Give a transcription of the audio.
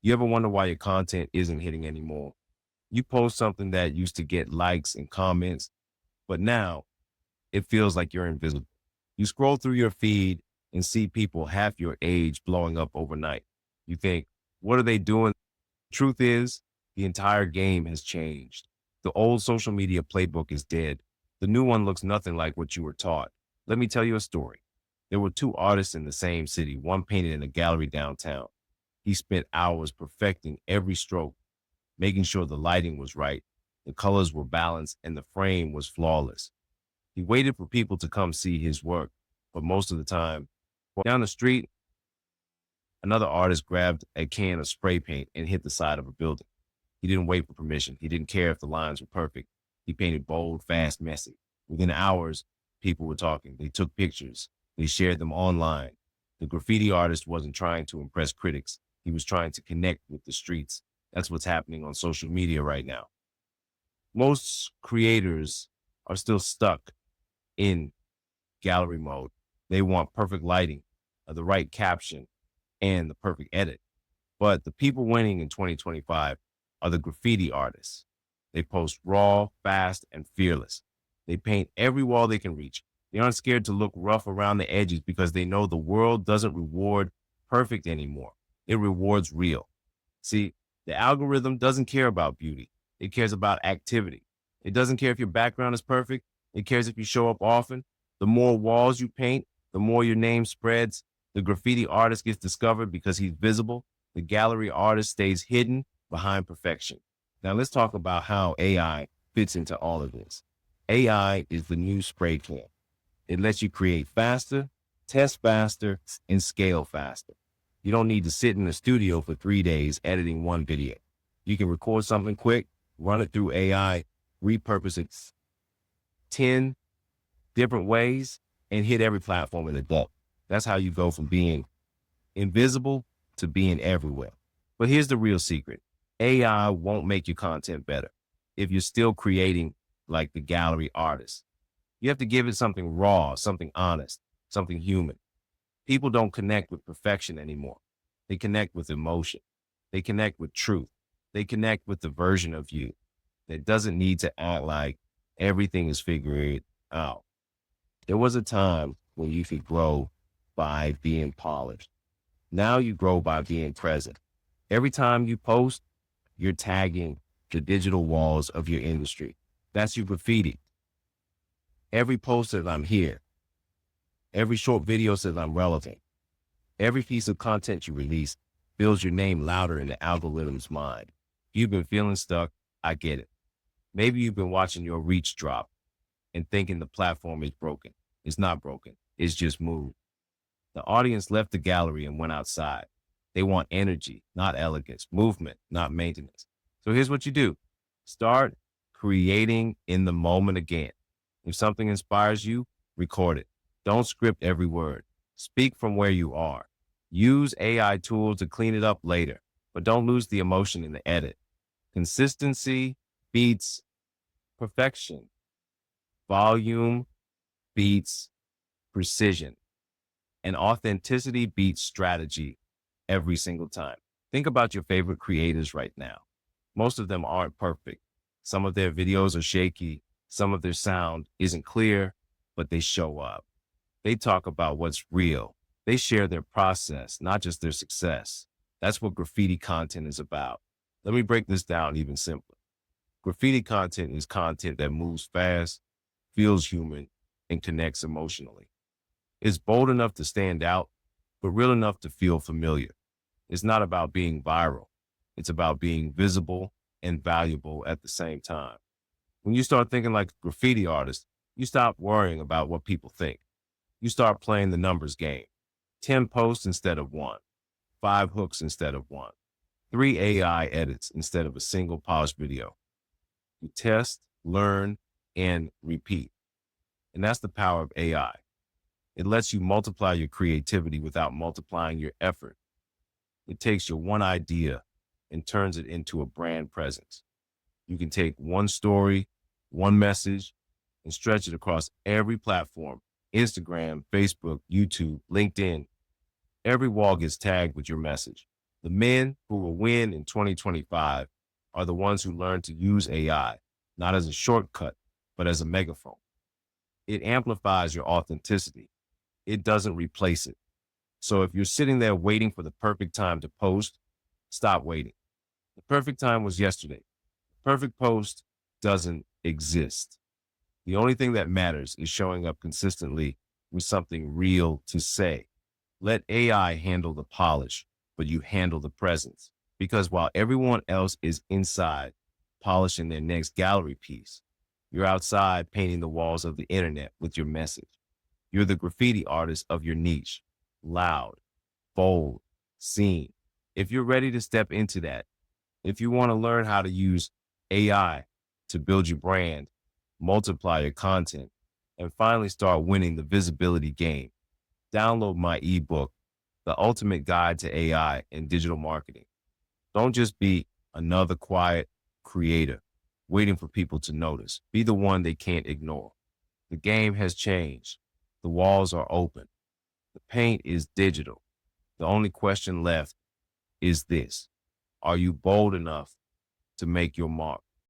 You ever wonder why your content isn't hitting anymore? You post something that used to get likes and comments, but now it feels like you're invisible. You scroll through your feed and see people half your age blowing up overnight. You think, what are they doing? Truth is, the entire game has changed. The old social media playbook is dead. The new one looks nothing like what you were taught. Let me tell you a story. There were two artists in the same city, one painted in a gallery downtown. He spent hours perfecting every stroke, making sure the lighting was right, the colors were balanced, and the frame was flawless. He waited for people to come see his work, but most of the time, down the street, another artist grabbed a can of spray paint and hit the side of a building. He didn't wait for permission. He didn't care if the lines were perfect. He painted bold, fast, messy. Within hours, people were talking. They took pictures. They shared them online. The graffiti artist wasn't trying to impress critics. He was trying to connect with the streets. That's what's happening on social media right now. Most creators are still stuck in gallery mode. They want perfect lighting, the right caption, and the perfect edit. But the people winning in 2025 are the graffiti artists. They post raw, fast, and fearless. They paint every wall they can reach. They aren't scared to look rough around the edges because they know the world doesn't reward perfect anymore. It rewards real. See, the algorithm doesn't care about beauty. It cares about activity. It doesn't care if your background is perfect. It cares if you show up often. The more walls you paint, the more your name spreads. The graffiti artist gets discovered because he's visible. The gallery artist stays hidden behind perfection. Now let's talk about how AI fits into all of this. AI is the new spray can. It lets you create faster, test faster, and scale faster. You don't need to sit in the studio for 3 days editing one video. You can record something quick, run it through AI, repurpose it 10 different ways, and hit every platform in a day. That's how you go from being invisible to being everywhere. But here's the real secret. AI won't make your content better if you're still creating like the gallery artist. You have to give it something raw, something honest, something human. People don't connect with perfection anymore. They connect with emotion. They connect with truth. They connect with the version of you that doesn't need to act like everything is figured out. There was a time when you could grow by being polished. Now you grow by being present. Every time you post, you're tagging the digital walls of your industry. That's your graffiti. Every post says I'm here. Every short video says I'm relevant. Every piece of content you release builds your name louder in the algorithm's mind. If you've been feeling stuck, I get it. Maybe you've been watching your reach drop and thinking the platform is broken. It's not broken. It's just moved. The audience left the gallery and went outside. They want energy, not elegance, movement, not maintenance. So here's what you do. Start creating in the moment again. If something inspires you, record it. Don't script every word. Speak from where you are. Use AI tools to clean it up later, but don't lose the emotion in the edit. Consistency beats perfection. Volume beats precision. And authenticity beats strategy every single time. Think about your favorite creators right now. Most of them aren't perfect. Some of their videos are shaky. Some of their sound isn't clear, but they show up. They talk about what's real. They share their process, not just their success. That's what graffiti content is about. Let me break this down even simpler. Graffiti content is content that moves fast, feels human, and connects emotionally. It's bold enough to stand out, but real enough to feel familiar. It's not about being viral. It's about being visible and valuable at the same time. When you start thinking like a graffiti artist, you stop worrying about what people think. You start playing the numbers game. 10 posts instead of one, 5 hooks instead of one, 3 AI edits instead of a single polished video. You test, learn, and repeat. And that's the power of AI. It lets you multiply your creativity without multiplying your effort. It takes your one idea and turns it into a brand presence. You can take one story, one message, and stretch it across every platform: Instagram, Facebook, YouTube, LinkedIn. Every wall gets tagged with your message. The men who will win in 2025 are the ones who learn to use AI, not as a shortcut, but as a megaphone. It amplifies your authenticity. It doesn't replace it. So if you're sitting there waiting for the perfect time to post, stop waiting. The perfect time was yesterday. The perfect post doesn't exist. The only thing that matters is showing up consistently with something real to say. Let AI handle the polish, but you handle the presence. Because while everyone else is inside polishing their next gallery piece, you're outside painting the walls of the internet with your message. You're the graffiti artist of your niche, loud, bold, seen. If you're ready to step into that, if you want to learn how to use AI to build your brand, multiply your content, and finally start winning the visibility game, download my ebook, The Ultimate Guide to AI and Digital Marketing. Don't just be another quiet creator waiting for people to notice. Be the one they can't ignore. The game has changed. The walls are open. The paint is digital. The only question left is this: are you bold enough to make your mark?